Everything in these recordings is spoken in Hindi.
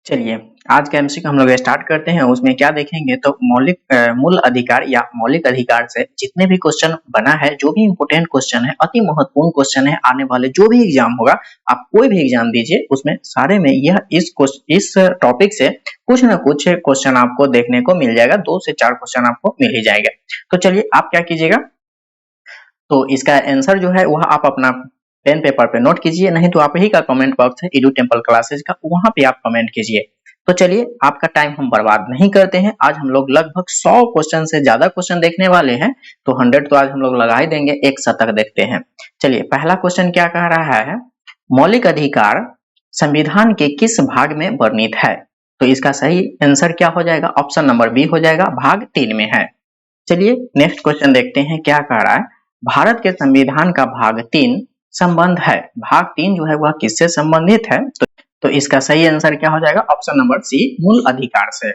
चलिए, आज का एमसीक्यू हम लोग स्टार्ट करते हैं। उसमें क्या देखेंगे तो मूल अधिकार या मौलिक अधिकार से जितने भी क्वेश्चन बना है, जो भी इम्पोर्टेंट क्वेश्चन है, अति महत्वपूर्ण क्वेश्चन है, आने वाले जो भी एग्जाम होगा, आप कोई भी एग्जाम दीजिए, उसमें सारे में यह इस टॉपिक से कुछ ना कुछ क्वेश्चन आपको देखने को मिल जाएगा। 2 से 4 क्वेश्चन आपको मिल ही जाएगा। तो चलिए, आप क्या कीजिएगा, तो इसका आंसर जो है वह आप अपना पेन पेपर पे नोट कीजिए, नहीं तो आप ही का कमेंट बॉक्स है एडू टेम्पल क्लासेज का, वहां पे आप कमेंट कीजिए। तो चलिए, आपका टाइम हम बर्बाद नहीं करते हैं। आज हम लोग लगभग 100 क्वेश्चन से ज्यादा क्वेश्चन देखने वाले हैं, तो 100 तो आज हम लोग लगा ही देंगे। एक शतक देखते हैं। चलिए, पहला क्वेश्चन क्या कह रहा है, मौलिक अधिकार संविधान के किस भाग में वर्णित है? तो इसका सही आंसर क्या हो जाएगा? ऑप्शन नंबर बी हो जाएगा, भाग 3 में है। चलिए, नेक्स्ट क्वेश्चन देखते हैं क्या कह रहा है। भारत के संविधान का भाग 3 संबंध है। भाग 3 जो है वह किससे संबंधित है? तो इसका सही आंसर क्या हो जाएगा? ऑप्शन नंबर सी, मूल अधिकार से।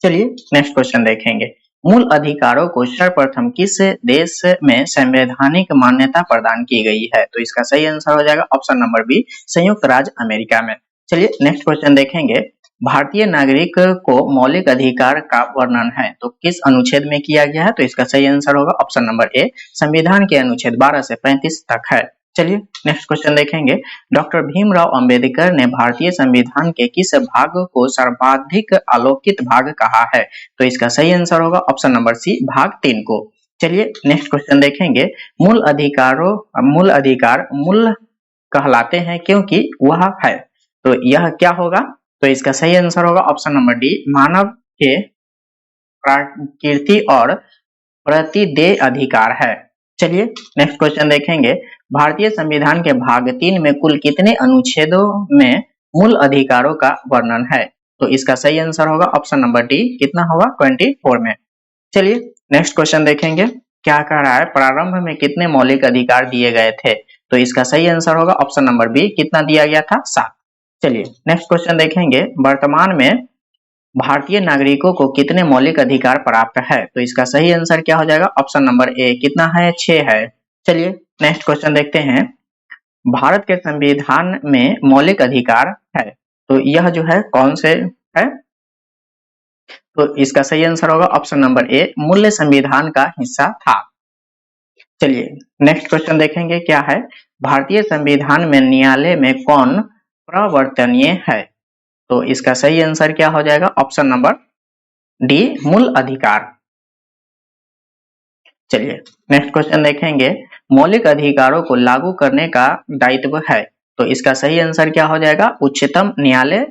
चलिए, नेक्स्ट क्वेश्चन देखेंगे। मूल अधिकारों को सर्वप्रथम किस देश में संवैधानिक मान्यता प्रदान की गई है? तो इसका सही आंसर हो जाएगा ऑप्शन नंबर बी, संयुक्त राज्य अमेरिका में। चलिए, नेक्स्ट क्वेश्चन देखेंगे। भारतीय नागरिक को मौलिक अधिकार का वर्णन है, तो किस अनुच्छेद में किया गया है? तो इसका सही आंसर होगा ऑप्शन नंबर ए, संविधान के अनुच्छेद 12 से 35 तक है। चलिए, नेक्स्ट क्वेश्चन देखेंगे। डॉक्टर भीमराव अंबेडकर ने भारतीय संविधान के किस भाग को सर्वाधिक आलोकित भाग कहा है? तो इसका सही आंसर होगा ऑप्शन नंबर सी, भाग 3 को। चलिए, नेक्स्ट क्वेश्चन देखेंगे। मूल अधिकार मूल कहलाते हैं क्योंकि वह है, तो यह क्या होगा? तो इसका सही आंसर होगा ऑप्शन नंबर डी, मानव के प्रकृति और प्रतिदेय अधिकार है। चलिए, नेक्स्ट क्वेश्चन देखेंगे। भारतीय संविधान के भाग 3 में कुल कितने अनुच्छेदों में मूल अधिकारों का वर्णन है? तो इसका सही आंसर होगा ऑप्शन नंबर डी, कितना होगा? 24 में। चलिए, नेक्स्ट क्वेश्चन देखेंगे क्या कह रहा है। प्रारंभ में कितने मौलिक अधिकार दिए गए थे? तो इसका सही आंसर होगा ऑप्शन नंबर बी, कितना दिया गया था? 7। चलिए, नेक्स्ट क्वेश्चन देखेंगे। वर्तमान में भारतीय नागरिकों को कितने मौलिक अधिकार प्राप्त है? तो इसका सही आंसर क्या हो जाएगा? ऑप्शन नंबर ए, कितना है? 6 है। चलिए, नेक्स्ट क्वेश्चन देखते हैं। भारत के संविधान में मौलिक अधिकार है, तो यह जो है कौन से है? तो इसका सही आंसर होगा ऑप्शन नंबर ए, मूल्य संविधान का हिस्सा था। चलिए, नेक्स्ट क्वेश्चन देखेंगे क्या है। भारतीय संविधान में न्यायालय में कौन प्रवर्तनीय है? तो इसका सही आंसर क्या हो जाएगा? ऑप्शन नंबर डी, मूल अधिकार। चलिए, नेक्स्ट क्वेश्चन देखेंगे। मौलिक अधिकारों को लागू करने का दायित्व है, तो इसका सही आंसर क्या हो जाएगा? उच्चतम न्यायालय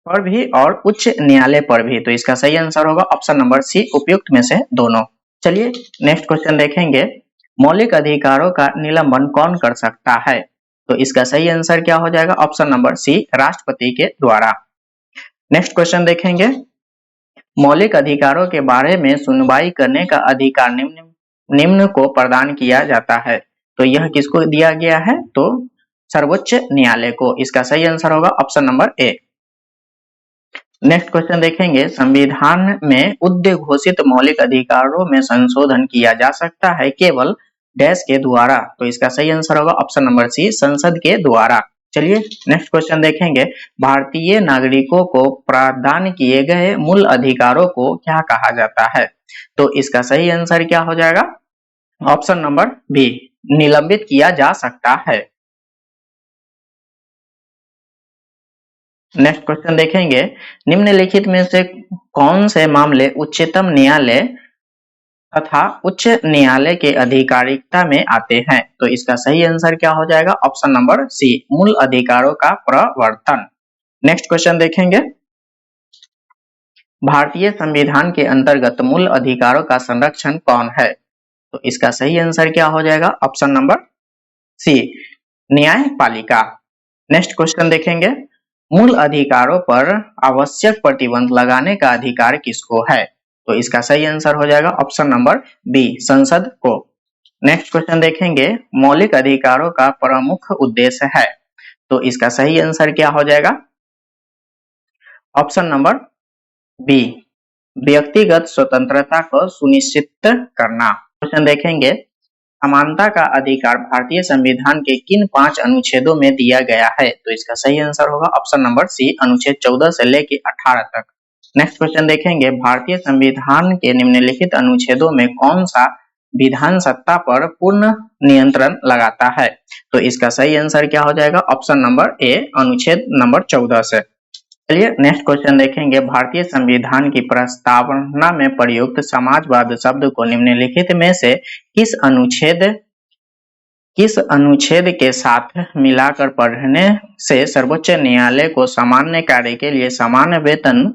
पर भी और उच्च न्यायालय पर भी। तो इसका सही आंसर होगा ऑप्शन नंबर सी, उपयुक्त में से दोनों। चलिए, नेक्स्ट क्वेश्चन देखेंगे। मौलिक अधिकारों का निलंबन कौन कर सकता है? तो इसका सही आंसर क्या हो जाएगा? ऑप्शन नंबर सी, राष्ट्रपति के द्वारा। नेक्स्ट क्वेश्चन देखेंगे। मौलिक अधिकारों के बारे में सुनवाई करने का अधिकार निम्न को प्रदान किया जाता है, तो यह किसको दिया गया है? तो सर्वोच्च न्यायालय को। इसका सही आंसर होगा ऑप्शन नंबर ए। नेक्स्ट क्वेश्चन देखेंगे। संविधान में उद्घोषित मौलिक अधिकारों में संशोधन किया जा सकता है केवल डैश के द्वारा, तो इसका सही आंसर होगा ऑप्शन नंबर सी, संसद के द्वारा। चलिए, नेक्स्ट क्वेश्चन देखेंगे। भारतीय नागरिकों को प्रदान किए गए मूल अधिकारों को क्या कहा जाता है? तो इसका सही आंसर क्या हो जाएगा? ऑप्शन नंबर बी, निलंबित किया जा सकता है। नेक्स्ट क्वेश्चन देखेंगे। निम्नलिखित में से कौन से मामले उच्चतम न्यायालय तथा उच्च न्यायालय के अधिकारिता में आते हैं? तो इसका सही आंसर क्या हो जाएगा? ऑप्शन नंबर सी, मूल अधिकारों का प्रवर्तन। नेक्स्ट क्वेश्चन देखेंगे। भारतीय संविधान के अंतर्गत मूल अधिकारों का संरक्षण कौन है? तो इसका सही आंसर क्या हो जाएगा? ऑप्शन नंबर सी, न्यायपालिका। नेक्स्ट क्वेश्चन देखेंगे। मूल अधिकारों पर आवश्यक प्रतिबंध लगाने का अधिकार किसको है? तो इसका सही आंसर हो जाएगा ऑप्शन नंबर बी, संसद को। नेक्स्ट क्वेश्चन देखेंगे। मौलिक अधिकारों का प्रमुख उद्देश्य है, तो इसका सही आंसर क्या हो जाएगा? ऑप्शन नंबर बी, व्यक्तिगत स्वतंत्रता को सुनिश्चित करना। क्वेश्चन देखेंगे। समानता का अधिकार भारतीय संविधान के किन 5 अनुच्छेदों में दिया गया है? तो इसका सही आंसर होगा ऑप्शन नंबर सी, अनुच्छेद 14 से लेके 18 तक। नेक्स्ट क्वेश्चन देखेंगे, भारतीय संविधान के निम्नलिखित अनुच्छेदों में कौन सा विधान सत्ता पर पूर्ण नियंत्रण लगाता है? तो इसका सही आंसर क्या हो जाएगा? ऑप्शन नंबर ए, अनुच्छेद नंबर 14 से। चलिए नेक्स्ट क्वेश्चन देखेंगे, भारतीय संविधान की प्रस्तावना में प्रयुक्त समाजवाद शब्द को निम्नलिखित में से किस अनुच्छेद के साथ मिलाकर पढ़ने से सर्वोच्च न्यायालय को सामान्य कार्य के लिए समान वेतन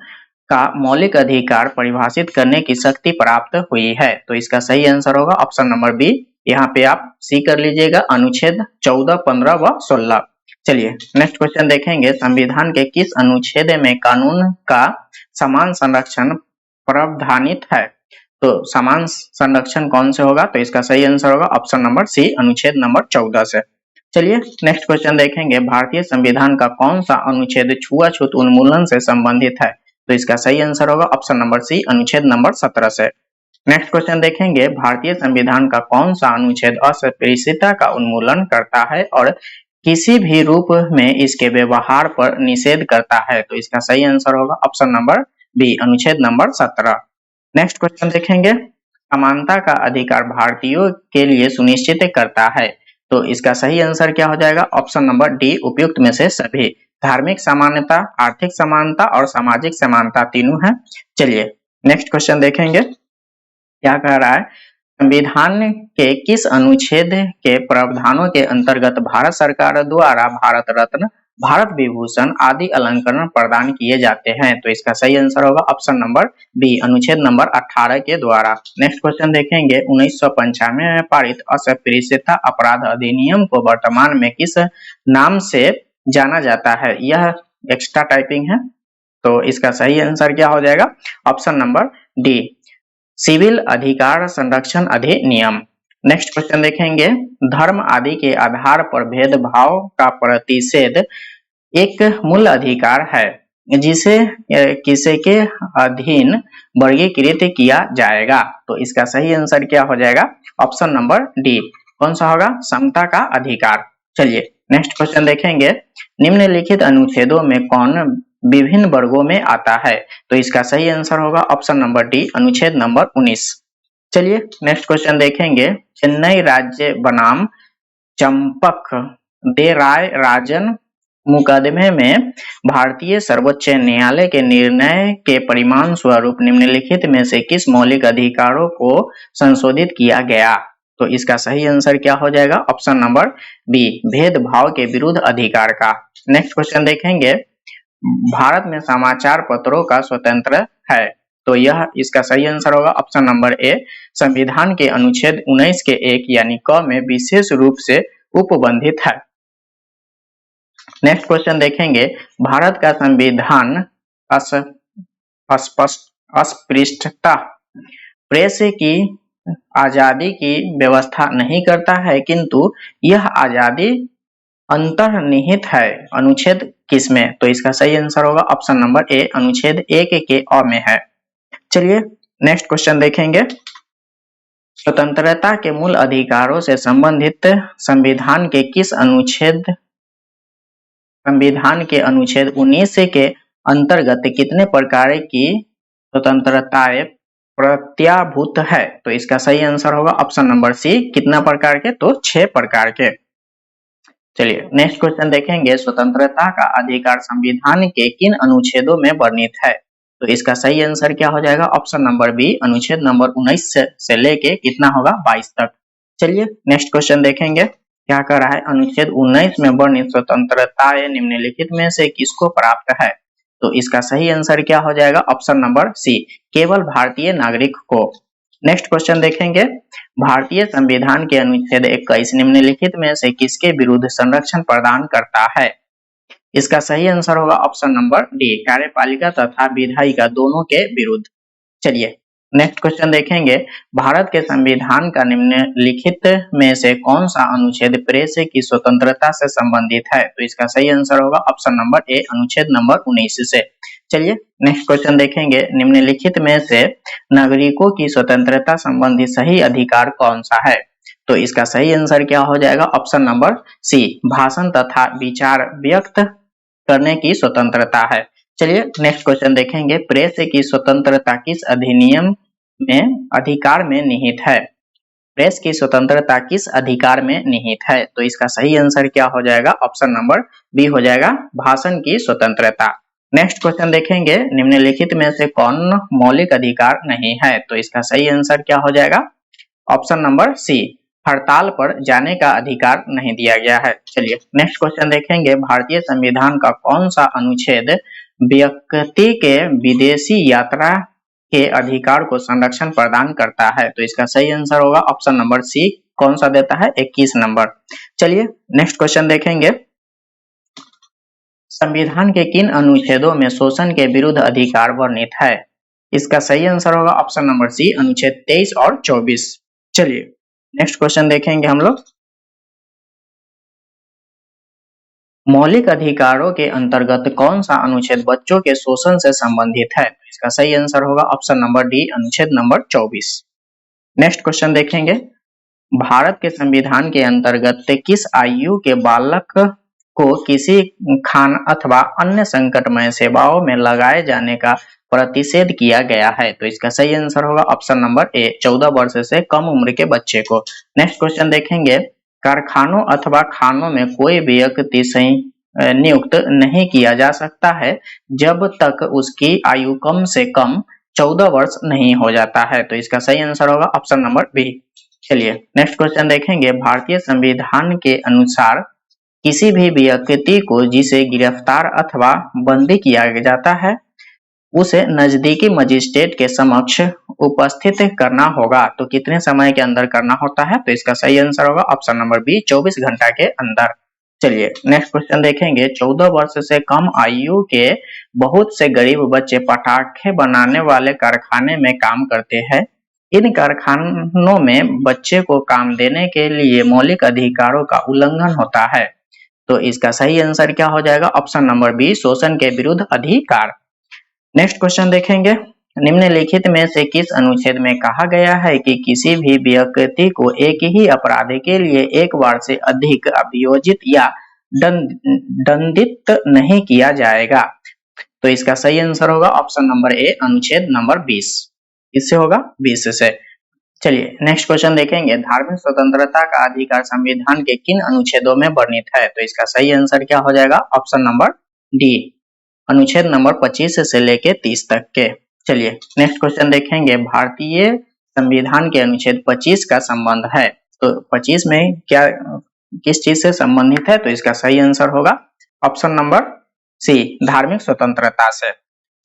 का मौलिक अधिकार परिभाषित करने की शक्ति प्राप्त हुई है? तो इसका सही आंसर होगा ऑप्शन नंबर बी। यहाँ पे आप सी कर लीजिएगा, अनुच्छेद 14, 15 व 16। चलिए नेक्स्ट क्वेश्चन देखेंगे, संविधान के किस अनुच्छेद में कानून का समान संरक्षण प्रावधानित है? तो समान संरक्षण कौन से होगा? तो इसका सही आंसर होगा ऑप्शन नंबर सी, अनुच्छेद नंबर 14 से। चलिए नेक्स्ट क्वेश्चन देखेंगे, भारतीय संविधान का कौन सा अनुच्छेद छुआछूत उन्मूलन से संबंधित है? तो इसका सही आंसर होगा ऑप्शन नंबर सी, अनुच्छेद नंबर 17 से। नेक्स्ट क्वेश्चन देखेंगे, भारतीय संविधान का कौन सा अनुच्छेद अस्पृश्यता का उन्मूलन करता है और किसी भी रूप में इसके व्यवहार पर निषेध करता है? तो इसका सही आंसर होगा ऑप्शन नंबर बी, अनुच्छेद नंबर 17। नेक्स्ट क्वेश्चन देखेंगे, समानता का अधिकार भारतीयों के लिए सुनिश्चित करता है? तो इसका सही आंसर क्या हो जाएगा? ऑप्शन नंबर डी, उपयुक्त में से सभी। धार्मिक समानता, आर्थिक समानता और सामाजिक समानता तीनों है। चलिए नेक्स्ट क्वेश्चन देखेंगे, क्या कह रहा है, संविधान के किस अनुच्छेद के प्रावधानों के अंतर्गत भारत सरकार द्वारा भारत रत्न, भारत विभूषण आदि अलंकरण प्रदान किए जाते हैं? तो इसका सही आंसर होगा ऑप्शन नंबर बी, अनुच्छेद नंबर 18 के द्वारा। नेक्स्ट क्वेश्चन देखेंगे, 1995 में पारित अस्पृश्यता अपराध अधिनियम को वर्तमान में किस नाम से जाना जाता है? यह एक्स्ट्रा टाइपिंग है, तो इसका सही आंसर क्या हो जाएगा? ऑप्शन नंबर डी, सिविल अधिकार संरक्षण अधिनियम। नेक्स्ट क्वेश्चन देखेंगे, धर्म आदि के आधार पर भेदभाव का प्रतिषेध एक मूल अधिकार है जिसे किसी के अधीन वर्गीकृत किया जाएगा? तो इसका सही आंसर क्या हो जाएगा? ऑप्शन नंबर डी, कौन सा होगा? समता का अधिकार। चलिए नेक्स्ट क्वेश्चन देखेंगे, निम्नलिखित अनुच्छेदों में कौन विभिन्न वर्गों में आता है? तो इसका सही आंसर होगा ऑप्शन नंबर डी, अनुच्छेद नंबर 19। चलिए नेक्स्ट क्वेश्चन देखेंगे, चेन्नई राज्य बनाम चंपक दे राय राजन मुकदमे में भारतीय सर्वोच्च न्यायालय के निर्णय के परिणाम स्वरूप निम्नलिखित में से किस मौलिक अधिकारों को संशोधित किया गया? तो इसका सही आंसर क्या हो जाएगा? ऑप्शन नंबर बी, भेदभाव के विरुद्ध अधिकार का। नेक्स्ट क्वेश्चन देखेंगे, भारत में समाचार पत्रों का स्वतंत्र है? तो यह इसका सही आंसर होगा ऑप्शन नंबर ए, संविधान के अनुच्छेद 19 के 1 यानी क में विशेष रूप से उपबंधित है। नेक्स्ट क्वेश्चन देखेंगे, भारत का संविधान अस्पृश्यता, प्रेस की आजादी की व्यवस्था नहीं करता है, किंतु यह आजादी अंतर्निहित है अनुच्छेद किसमें? तो इसका सही आंसर होगा ऑप्शन नंबर ए, अनुच्छेद 1 के अ में है। चलिए नेक्स्ट क्वेश्चन देखेंगे, स्वतंत्रता के मूल अधिकारों से संबंधित संविधान के अनुच्छेद 19 के अंतर्गत कितने प्रकार की स्वतंत्रताएं प्रत्याभूत है? तो इसका सही आंसर होगा ऑप्शन नंबर सी, कितना प्रकार के? तो 6 प्रकार के। चलिए नेक्स्ट क्वेश्चन देखेंगे, स्वतंत्रता का अधिकार संविधान के किन अनुच्छेदों में वर्णित है? तो इसका सही आंसर क्या हो जाएगा? ऑप्शन नंबर बी, अनुच्छेद नंबर 19 से लेके कितना होगा? 22 तक। चलिए नेक्स्ट क्वेश्चन देखेंगे, क्या कर रहा है, अनुच्छेद 19 में वर्णित स्वतंत्रताएं निम्नलिखित में से किसको प्राप्त है? तो इसका सही आंसर क्या हो जाएगा? ऑप्शन नंबर सी, केवल भारतीय नागरिक को। नेक्स्ट क्वेश्चन देखेंगे, भारतीय संविधान के अनुच्छेद 21 निम्नलिखित में से किसके विरुद्ध संरक्षण प्रदान करता है? इसका सही आंसर होगा ऑप्शन नंबर डी, कार्यपालिका तथा विधायिका दोनों के विरुद्ध। चलिए नेक्स्ट क्वेश्चन देखेंगे, भारत के संविधान का निम्नलिखित में से कौन सा अनुच्छेद प्रेस की स्वतंत्रता से संबंधित है? तो इसका सही आंसर होगा ऑप्शन नंबर ए, अनुच्छेद नंबर 19 से। चलिए नेक्स्ट क्वेश्चन देखेंगे, निम्नलिखित में से नागरिकों की स्वतंत्रता संबंधी सही अधिकार कौन सा है? तो इसका सही आंसर क्या हो जाएगा? ऑप्शन नंबर सी, भाषण तथा विचार व्यक्त करने की स्वतंत्रता है। चलिए नेक्स्ट क्वेश्चन देखेंगे, प्रेस की स्वतंत्रता किस अधिनियम में अधिकार में निहित है? प्रेस की स्वतंत्रता किस अधिकार में निहित है? तो इसका सही आंसर क्या हो जाएगा? ऑप्शन नंबर बी हो जाएगा, भाषण की स्वतंत्रता। नेक्स्ट क्वेश्चन देखेंगे, निम्नलिखित में से कौन मौलिक अधिकार नहीं है? तो इसका सही आंसर क्या हो जाएगा? ऑप्शन नंबर सी, हड़ताल पर जाने का अधिकार नहीं दिया गया है। चलिए नेक्स्ट क्वेश्चन देखेंगे, भारतीय संविधान का कौन सा अनुच्छेद व्यक्ति के विदेशी यात्रा के अधिकार को संरक्षण प्रदान करता है? तो इसका सही आंसर होगा ऑप्शन नंबर सी, कौन सा देता है? 21 नंबर। चलिए नेक्स्ट क्वेश्चन देखेंगे, संविधान के किन अनुच्छेदों में शोषण के विरुद्ध अधिकार वर्णित है? इसका सही आंसर होगा ऑप्शन नंबर सी, अनुच्छेद 23 और 24। चलिए नेक्स्ट क्वेश्चन देखेंगे हम लोग, मौलिक अधिकारों के अंतर्गत कौन सा अनुच्छेद बच्चों के शोषण से संबंधित है? इसका सही आंसर होगा ऑप्शन नंबर डी, अनुच्छेद नंबर 24। नेक्स्ट क्वेश्चन देखेंगे, भारत के संविधान के अंतर्गत किस आयु के बालक को किसी खान अथवा अन्य संकटमय सेवाओं में लगाए जाने का प्रतिषेध किया गया है? तो इसका सही आंसर होगा ऑप्शन नंबर ए, 14 वर्ष से कम उम्र के बच्चे को। नेक्स्ट क्वेश्चन देखेंगे, कारखानों अथवा खानों में कोई व्यक्ति नियुक्त नहीं किया जा सकता है जब तक उसकी आयु कम से कम 14 वर्ष नहीं हो जाता है। तो इसका सही आंसर होगा ऑप्शन नंबर बी। चलिए नेक्स्ट क्वेश्चन देखेंगे, भारतीय संविधान के अनुसार किसी भी व्यक्ति को जिसे गिरफ्तार अथवा बंदी किया जाता है उसे नजदीकी मजिस्ट्रेट के समक्ष उपस्थित करना होगा। तो कितने समय के अंदर करना होता है? तो इसका सही आंसर होगा ऑप्शन नंबर बी, 24 घंटा के अंदर। चलिए नेक्स्ट क्वेश्चन देखेंगे, 14 वर्ष से कम आयु के बहुत से गरीब बच्चे पटाखे बनाने वाले कारखाने में काम करते हैं। इन कारखानों में बच्चे को काम देने के लिए मौलिक अधिकारों का उल्लंघन होता है। तो इसका सही आंसर क्या हो जाएगा? ऑप्शन नंबर बी, शोषण के विरुद्ध अधिकार। नेक्स्ट क्वेश्चन देखेंगे, निम्नलिखित में से किस अनुच्छेद में कहा गया है कि किसी भी व्यक्ति को एक ही अपराध के लिए एक बार से अधिक अभियोजित या दंडित नहीं किया जाएगा? तो इसका सही आंसर होगा ऑप्शन नंबर ए, अनुच्छेद नंबर 20। इससे होगा 20 से। चलिए नेक्स्ट क्वेश्चन देखेंगे, धार्मिक स्वतंत्रता का अधिकार संविधान के किन अनुच्छेदों में वर्णित है? तो इसका सही आंसर क्या हो जाएगा? ऑप्शन नंबर डी, अनुच्छेद नंबर 25 से लेके 30 तक के। चलिए नेक्स्ट क्वेश्चन देखेंगे, भारतीय संविधान के अनुच्छेद 25 का संबंध है। तो 25 में क्या किस चीज से संबंधित है? तो इसका सही आंसर होगा ऑप्शन नंबर सी, धार्मिक स्वतंत्रता से।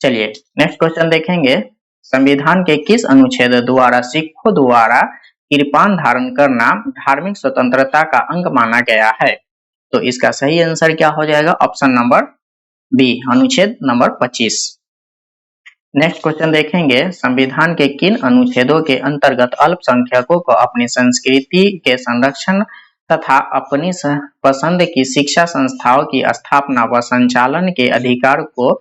चलिए नेक्स्ट क्वेश्चन देखेंगे, संविधान के किस अनुच्छेद द्वारा सिखों द्वारा कृपान धारण करना धार्मिक स्वतंत्रता का अंग माना गया है? तो इसका सही आंसर क्या हो जाएगा? ऑप्शन नंबर बी, अनुच्छेद नंबर 25। नेक्स्ट क्वेश्चन देखेंगे, संविधान के किन अनुच्छेदों के अंतर्गत अल्पसंख्यकों को अपनी संस्कृति के संरक्षण तथा अपनी पसंद की शिक्षा संस्थाओं की स्थापना व संचालन के अधिकार को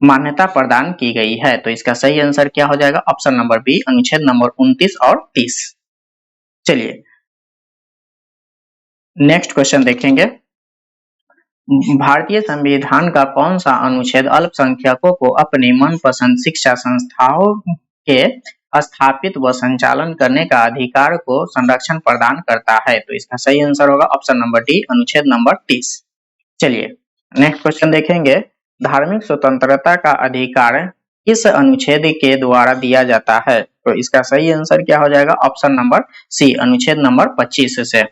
मान्यता प्रदान की गई है? तो इसका सही आंसर क्या हो जाएगा? ऑप्शन नंबर बी, अनुच्छेद नंबर 29 और 30। चलिए नेक्स्ट क्वेश्चन देखेंगे, भारतीय संविधान का कौन सा अनुच्छेद अल्पसंख्यकों को अपनी मनपसंद शिक्षा संस्थाओं के स्थापित व संचालन करने का अधिकार को संरक्षण प्रदान करता है? तो इसका सही आंसर होगा ऑप्शन नंबर डी, अनुच्छेद नंबर 30। चलिए नेक्स्ट क्वेश्चन देखेंगे, धार्मिक स्वतंत्रता का अधिकार किस अनुच्छेद के द्वारा दिया जाता है? तो इसका सही आंसर क्या हो जाएगा? ऑप्शन नंबर सी, अनुच्छेद नंबर 25 से।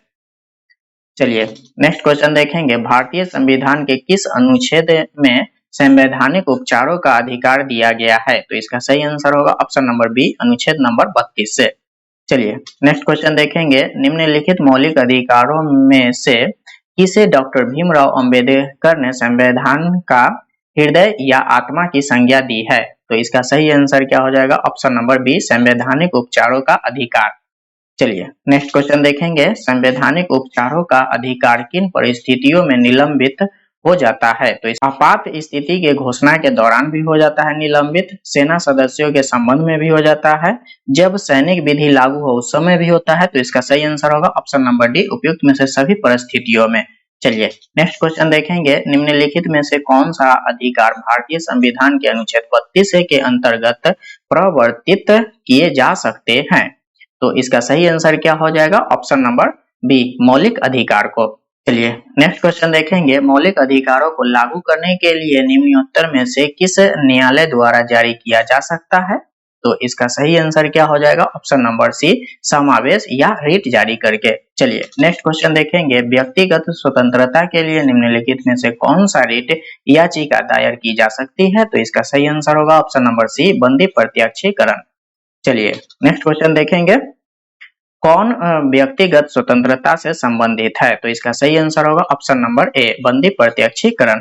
चलिए नेक्स्ट क्वेश्चन देखेंगे, भारतीय संविधान के किस अनुच्छेद में संवैधानिक उपचारों का अधिकार दिया गया है? तो इसका सही आंसर होगा ऑप्शन नंबर बी, अनुच्छेद नंबर 32 से। चलिए नेक्स्ट क्वेश्चन देखेंगे, निम्नलिखित मौलिक अधिकारों में से किसे डॉक्टर भीमराव अंबेडकर ने संविधान का हृदय या आत्मा की संज्ञा दी है? तो इसका सही आंसर क्या हो जाएगा? ऑप्शन नंबर बी, संवैधानिक उपचारों का अधिकार। चलिए नेक्स्ट क्वेश्चन देखेंगे, संवैधानिक उपचारों का अधिकार किन परिस्थितियों में निलंबित हो जाता है। तो इस आपात स्थिति के घोषणा के दौरान भी हो जाता है निलंबित, सेना सदस्यों के संबंध में भी हो जाता है, जब सैनिक विधि लागू हो उस समय भी होता है। तो इसका सही आंसर होगा ऑप्शन नंबर डी, उपयुक्त में से सभी परिस्थितियों में। चलिए नेक्स्ट क्वेश्चन देखेंगे, निम्नलिखित में से कौन सा अधिकार भारतीय संविधान के अनुच्छेद 32 के अंतर्गत प्रवर्तित किए जा सकते हैं? तो इसका सही आंसर क्या हो जाएगा? ऑप्शन नंबर बी, मौलिक अधिकार को। चलिए नेक्स्ट क्वेश्चन देखेंगे, मौलिक अधिकारों को लागू करने के लिए निम्नोत्तर में से किस न्यायालय द्वारा जारी किया जा सकता है? तो इसका सही आंसर क्या हो जाएगा? ऑप्शन नंबर सी, समावेश या रिट जारी करके। चलिए नेक्स्ट क्वेश्चन देखेंगे, व्यक्तिगत स्वतंत्रता के लिए निम्नलिखित में से कौन सा रिट याचिका दायर की जा सकती है? तो इसका सही आंसर होगा ऑप्शन नंबर सी, बंदी प्रत्यक्षीकरण। चलिए नेक्स्ट क्वेश्चन देखेंगे, कौन व्यक्तिगत स्वतंत्रता से संबंधित है? तो इसका सही आंसर होगा ऑप्शन नंबर ए, बंदी प्रत्यक्षीकरण।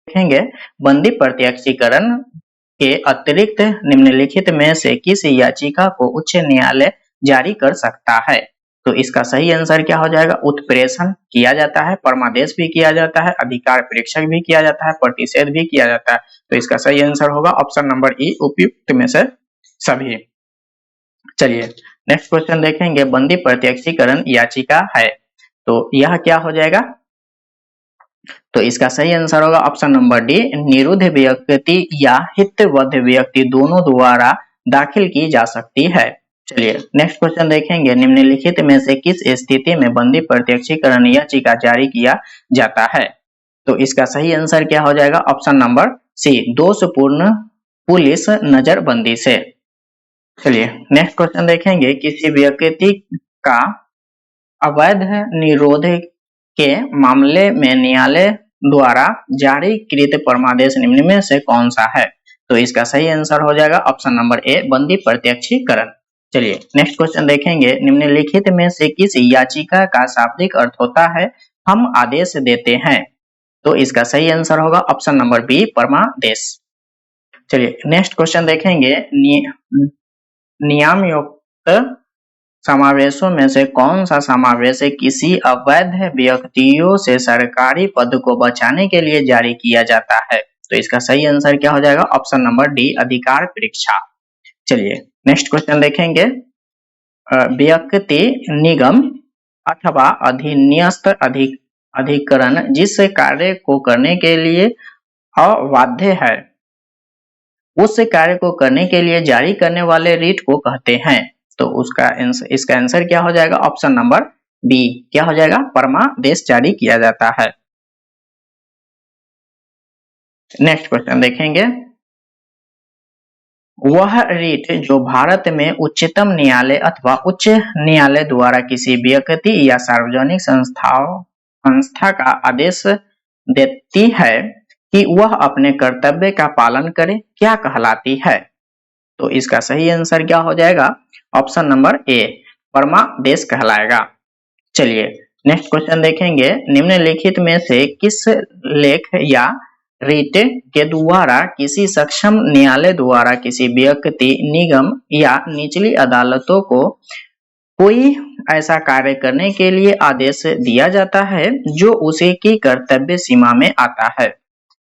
देखेंगे, बंदी प्रत्यक्षीकरण के अतिरिक्त निम्नलिखित में से किस याचिका को उच्च न्यायालय जारी कर सकता है? तो इसका सही आंसर क्या हो जाएगा? उत्प्रेषण किया जाता है, परमादेश भी किया जाता है, अधिकार परीक्षक भी किया जाता है, प्रतिषेध भी किया जाता है। तो इसका सही आंसर होगा ऑप्शन नंबर ई, उपयुक्त में से सभी। चलिए नेक्स्ट क्वेश्चन देखेंगे, बंदी प्रत्यक्षीकरण याचिका है तो यह क्या हो जाएगा? तो इसका सही आंसर होगा ऑप्शन नंबर डी, निरुद्ध व्यक्ति या हितबद्ध व्यक्ति दोनों द्वारा दाखिल की जा सकती है। चलिए नेक्स्ट क्वेश्चन देखेंगे, निम्नलिखित में से किस स्थिति में बंदी प्रत्यक्षीकरण याचिका जारी किया जाता है? तो इसका सही आंसर क्या हो जाएगा? ऑप्शन नंबर सी, दोषपूर्ण पुलिस नजरबंदी से। चलिए नेक्स्ट क्वेश्चन देखेंगे, किसी व्यक्ति का अवैध निरोध के मामले में न्यायालय द्वारा जारी कृत परमादेश निम्न में से कौन सा है? तो इसका सही आंसर हो जाएगा ऑप्शन नंबर ए, बंदी प्रत्यक्षीकरण। चलिए नेक्स्ट क्वेश्चन देखेंगे, निम्नलिखित में से किस याचिका का शाब्दिक अर्थ होता है हम आदेश देते हैं? तो इसका सही आंसर होगा ऑप्शन नंबर बी, परमादेश। चलिए नेक्स्ट क्वेश्चन देखेंगे, नियमयुक्त समावेशों में से कौन सा समावेश किसी अवैध व्यक्तियों से सरकारी पद को बचाने के लिए जारी किया जाता है? तो इसका सही आंसर क्या हो जाएगा? ऑप्शन नंबर डी, अधिकार परीक्षा। चलिए नेक्स्ट क्वेश्चन देखेंगे, व्यक्ति, निगम अथवा अधिन्यस्त अधिकरण जिस कार्य को करने के लिए अबाध्य है उस कार्य को करने के लिए जारी करने वाले रिट को कहते हैं। तो इसका आंसर क्या हो जाएगा? ऑप्शन नंबर बी, क्या हो जाएगा? परमादेश जारी किया जाता है। नेक्स्ट क्वेश्चन देखेंगे, वह रिट जो भारत में उच्चतम न्यायालय अथवा उच्च न्यायालय द्वारा किसी व्यक्ति या सार्वजनिक संस्था का आदेश देती है कि वह अपने कर्तव्य का पालन करे, क्या कहलाती है? तो इसका सही आंसर क्या हो जाएगा? ऑप्शन नंबर ए, परमादेश कहलाएगा। चलिए नेक्स्ट क्वेश्चन देखेंगे, निम्नलिखित में से किस लेख या रिट के द्वारा किसी सक्षम न्यायालय द्वारा किसी व्यक्ति, निगम या निचली अदालतों को कोई ऐसा कार्य करने के लिए आदेश दिया जाता है जो उसे की कर्तव्य सीमा में आता है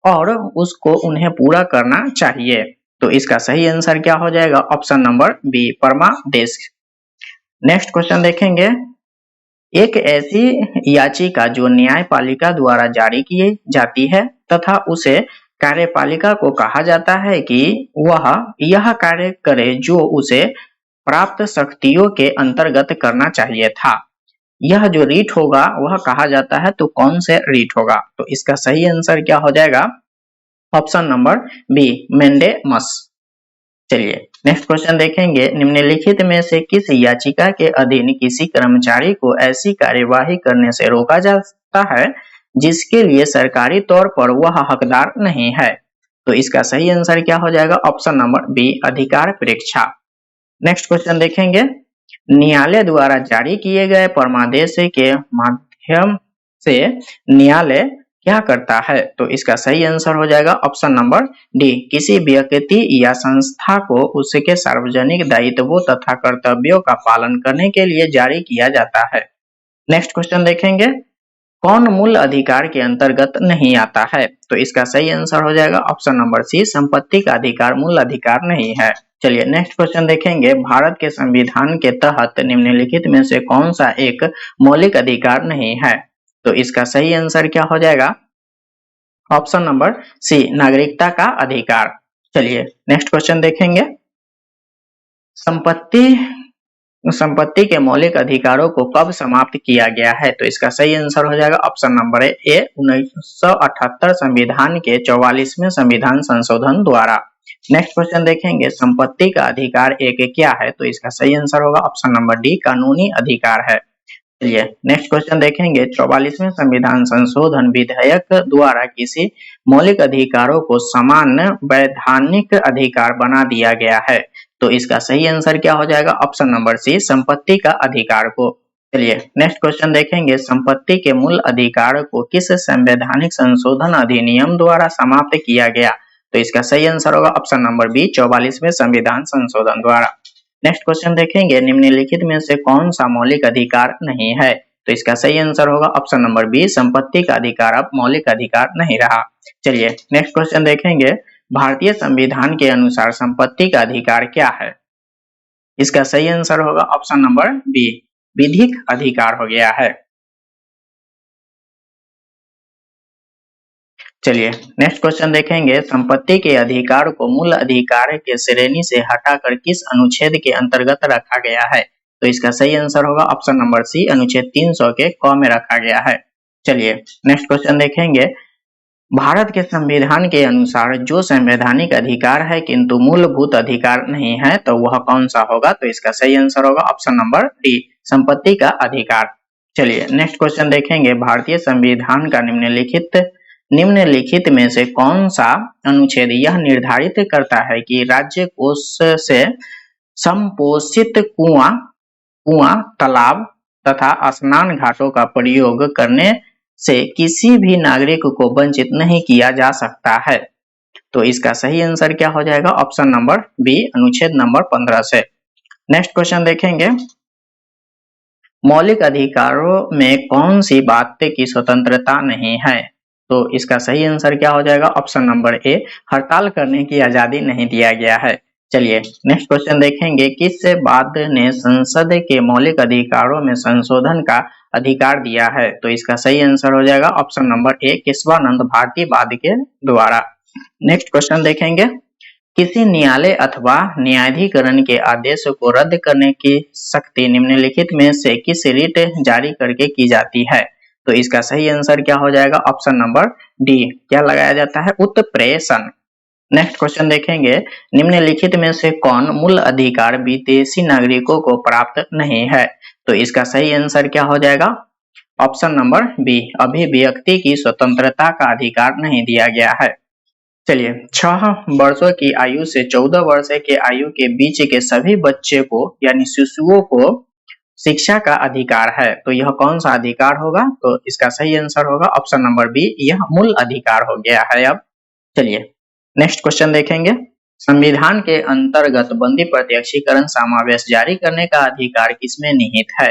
और उसको उन्हें पूरा करना चाहिए? तो इसका सही आंसर क्या हो जाएगा? ऑप्शन नंबर बी, परमादेश। नेक्स्ट क्वेश्चन देखेंगे, एक ऐसी याचिका जो न्यायपालिका द्वारा जारी की जाती है तथा उसे कार्यपालिका को कहा जाता है कि वह यह कार्य करे जो उसे प्राप्त शक्तियों के अंतर्गत करना चाहिए था, यह जो रीट होगा वह कहा जाता है। तो कौन से रीट होगा? तो इसका सही आंसर क्या हो जाएगा? Option number B, mandamus. चलिए नेक्स्ट क्वेश्चन देखेंगे, निम्नलिखित में से किस याचिका के अधीन किसी कर्मचारी को ऐसी कार्यवाही करने से रोका जाता है जिसके लिए सरकारी तौर पर वह हकदार नहीं है? तो इसका सही आंसर क्या हो जाएगा? ऑप्शन नंबर बी, अधिकार परीक्षा। नेक्स्ट क्वेश्चन देखेंगे, न्यायालय द्वारा जारी किए गए परमादेश के माध्यम से न्यायालय क्या करता है? तो इसका सही आंसर हो जाएगा ऑप्शन नंबर डी, किसी व्यक्ति या संस्था को उसके सार्वजनिक दायित्वों तथा कर्तव्यों का पालन करने के लिए जारी किया जाता है। नेक्स्ट क्वेश्चन देखेंगे, कौन मूल अधिकार के अंतर्गत नहीं आता है? तो इसका सही आंसर हो जाएगा ऑप्शन नंबर सी, संपत्ति का अधिकार मूल अधिकार नहीं है। चलिए नेक्स्ट क्वेश्चन देखेंगे, भारत के संविधान के तहत निम्नलिखित में से कौन सा एक मौलिक अधिकार नहीं है? तो इसका सही आंसर क्या हो जाएगा? ऑप्शन नंबर सी, नागरिकता का अधिकार। चलिए नेक्स्ट क्वेश्चन देखेंगे, संपत्ति के मौलिक अधिकारों को कब समाप्त किया गया है? तो इसका सही आंसर हो जाएगा ऑप्शन नंबर ए, 1978 संविधान के 44वें संविधान संशोधन द्वारा। नेक्स्ट क्वेश्चन देखेंगे, संपत्ति का अधिकार एक क्या है? तो इसका सही आंसर होगा ऑप्शन नंबर डी, कानूनी अधिकार है। चलिए नेक्स्ट क्वेश्चन देखेंगे, 44वें संविधान संशोधन विधेयक द्वारा किसी मौलिक अधिकारों को समान वैधानिक अधिकार बना दिया गया है? तो इसका सही आंसर क्या हो जाएगा? ऑप्शन नंबर सी, संपत्ति का अधिकार को। चलिए नेक्स्ट क्वेश्चन देखेंगे, संपत्ति के मूल अधिकार को किस संवैधानिक संशोधन अधिनियम द्वारा समाप्त किया गया? तो इसका सही आंसर होगा ऑप्शन नंबर बी, 44वें संविधान संशोधन द्वारा। नेक्स्ट क्वेश्चन देखेंगे, निम्नलिखित में से कौन सा मौलिक अधिकार नहीं है? तो इसका सही आंसर होगा ऑप्शन नंबर बी, संपत्ति का अधिकार अब मौलिक अधिकार नहीं रहा। चलिए नेक्स्ट क्वेश्चन देखेंगे, भारतीय संविधान के अनुसार संपत्ति का अधिकार क्या है? इसका सही आंसर होगा ऑप्शन नंबर बी, विधिक अधिकार हो गया है। चलिए नेक्स्ट क्वेश्चन देखेंगे, संपत्ति के अधिकार को मूल अधिकार के श्रेणी से हटाकर किस अनुच्छेद के अंतर्गत रखा गया है? तो इसका सही आंसर होगा ऑप्शन नंबर सी, अनुच्छेद 300 के क में रखा गया है। चलिए नेक्स्ट क्वेश्चन देखेंगे, भारत के संविधान के अनुसार जो संवैधानिक अधिकार है किंतु मूलभूत अधिकार नहीं है, तो वह कौन सा होगा? तो इसका सही आंसर होगा ऑप्शन नंबर डी, संपत्ति का अधिकार। चलिए नेक्स्ट क्वेश्चन देखेंगे, भारतीय संविधान का निम्नलिखित में से कौन सा अनुच्छेद यह निर्धारित करता है कि राज्य कोष से संपोषित कुआं, तालाब तथा स्नान घाटों का प्रयोग करने से किसी भी नागरिक को वंचित नहीं किया जा सकता है? तो इसका सही आंसर क्या हो जाएगा? ऑप्शन नंबर बी, अनुच्छेद नंबर 15 से। नेक्स्ट क्वेश्चन देखेंगे, मौलिक अधिकारों में कौन सी बात की स्वतंत्रता नहीं है? तो इसका सही आंसर क्या हो जाएगा? ऑप्शन नंबर ए, हड़ताल करने की आजादी नहीं दिया गया है। चलिए नेक्स्ट क्वेश्चन देखेंगे, किस वाद ने संसद के मौलिक अधिकारों में संशोधन का अधिकार दिया है? तो इसका सही आंसर हो जाएगा option number A, Keshavananda Bharati वाद के द्वारा। नेक्स्ट क्वेश्चन देखेंगे, किसी न्यायालय अथवा न्यायाधिकरण के आदेश को रद्द करने की शक्ति निम्नलिखित में से किस रिट जारी करके की जाती है? तो इसका सही आंसर क्या हो जाएगा? ऑप्शन नंबर डी, क्या लगाया जाता है? उत्प्रेषण। नेक्स्ट क्वेश्चन देखेंगे, निम्नलिखित में से कौन मूल अधिकार विदेशी नागरिकों को प्राप्त नहीं है? तो इसका सही आंसर क्या हो जाएगा? ऑप्शन नंबर बी, अभिव्यक्ति की स्वतंत्रता का अधिकार नहीं दिया गया है। चलिए 6 वर्षों की आयु से 14 वर्ष के आयु के बीच के सभी बच्चे को यानी शिशुओं को शिक्षा का अधिकार है, तो यह कौन सा अधिकार होगा? तो इसका सही आंसर होगा ऑप्शन नंबर बी, यह मूल अधिकार हो गया है अब। चलिए नेक्स्ट क्वेश्चन देखेंगे, संविधान के अंतर्गत बंदी प्रत्यक्षीकरण समावेश जारी करने का अधिकार किसमें निहित है?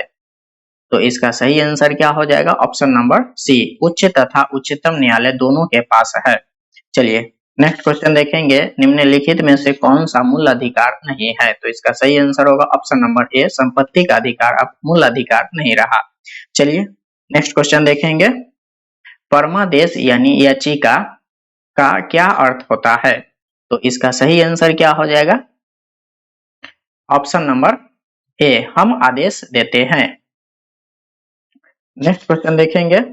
तो इसका सही आंसर क्या हो जाएगा? ऑप्शन नंबर सी, उच्च तथा उच्चतम न्यायालय दोनों के पास है। चलिए नेक्स्ट क्वेश्चन देखेंगे, निम्नलिखित में से कौन सा मूल अधिकार नहीं है? तो इसका सही आंसर होगा ऑप्शन नंबर ए, संपत्ति का अधिकार अब मूल अधिकार नहीं रहा। चलिए नेक्स्ट क्वेश्चन देखेंगे, परमादेश यानी याचिका का क्या अर्थ होता है? तो इसका सही आंसर क्या हो जाएगा? ऑप्शन नंबर ए, हम आदेश देते हैं। नेक्स्ट क्वेश्चन देखेंगे,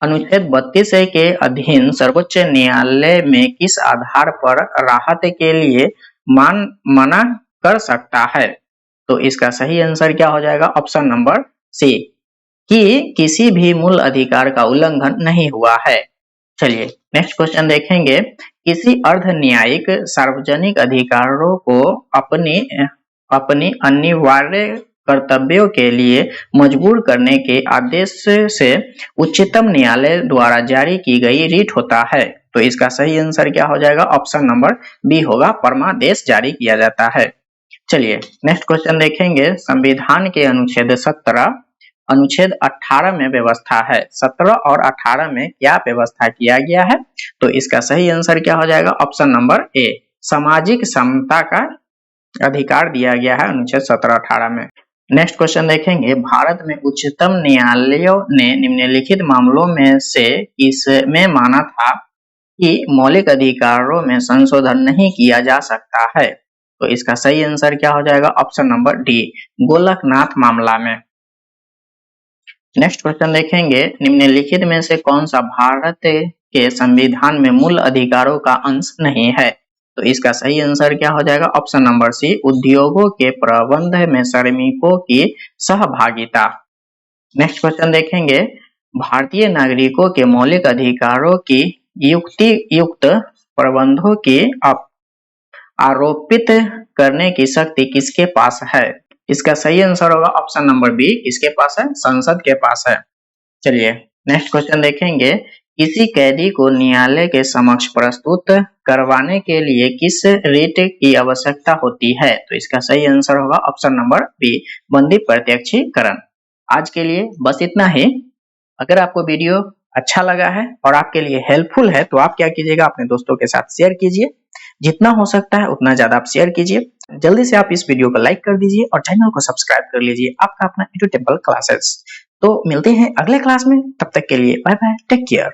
अनुच्छेद 32 के अधीन सर्वोच्च न्यायालय में किस आधार पर राहत के लिए मना कर सकता है? तो इसका सही आंसर क्या हो जाएगा? ऑप्शन नंबर सी, कि किसी भी मूल अधिकार का उल्लंघन नहीं हुआ है। चलिए नेक्स्ट क्वेश्चन देखेंगे, किसी अर्ध न्यायिक सार्वजनिक अधिकारों को अपनी अनिवार्य कर्तव्यों के लिए मजबूर करने के आदेश से उच्चतम न्यायालय द्वारा जारी की गई रिट होता है। तो इसका सही आंसर क्या हो जाएगा? ऑप्शन नंबर बी होगा, परमादेश जारी किया जाता है। चलिए नेक्स्ट क्वेश्चन देखेंगे, संविधान के अनुच्छेद 17 अनुच्छेद 18 में व्यवस्था है। 17 और 18 में क्या व्यवस्था किया गया है? तो इसका सही आंसर क्या हो जाएगा? ऑप्शन नंबर ए, सामाजिक समता का अधिकार दिया गया है अनुच्छेद 17-18 में। नेक्स्ट क्वेश्चन देखेंगे, भारत में उच्चतम न्यायालयों ने निम्नलिखित मामलों में से किसमें माना था कि मौलिक अधिकारों में संशोधन नहीं किया जा सकता है? तो इसका सही आंसर क्या हो जाएगा? ऑप्शन नंबर डी, गोलकनाथ मामला में। नेक्स्ट क्वेश्चन देखेंगे, निम्नलिखित में से कौन सा भारत के संविधान में मूल अधिकारों का अंश नहीं है? तो इसका सही आंसर क्या हो जाएगा? ऑप्शन नंबर सी, उद्योगों के प्रबंध में श्रमिकों की सहभागिता। नेक्स्ट क्वेश्चन देखेंगे, भारतीय नागरिकों के मौलिक अधिकारों की युक्त प्रबंधों की आरोपित करने की शक्ति किसके पास है? इसका सही आंसर होगा ऑप्शन नंबर बी, किसके पास है? संसद के पास है। चलिए नेक्स्ट क्वेश्चन देखेंगे, किसी कैदी को न्यायालय के समक्ष प्रस्तुत करवाने के लिए किस रिट की आवश्यकता होती है? तो इसका सही आंसर होगा ऑप्शन नंबर बी, बंदी प्रत्यक्षीकरण। आज के लिए बस इतना ही। अगर आपको वीडियो अच्छा लगा है और आपके लिए हेल्पफुल है तो आप क्या कीजिएगा, अपने दोस्तों के साथ शेयर कीजिए। जितना हो सकता है उतना ज्यादा आप शेयर कीजिए। जल्दी से आप इस वीडियो को लाइक कर दीजिए और चैनल को सब्सक्राइब कर लीजिए। आपका अपना एडू टेम्पल क्लासेस। तो मिलते हैं अगले क्लास में, तब तक के लिए बाय बाय, टेक केयर।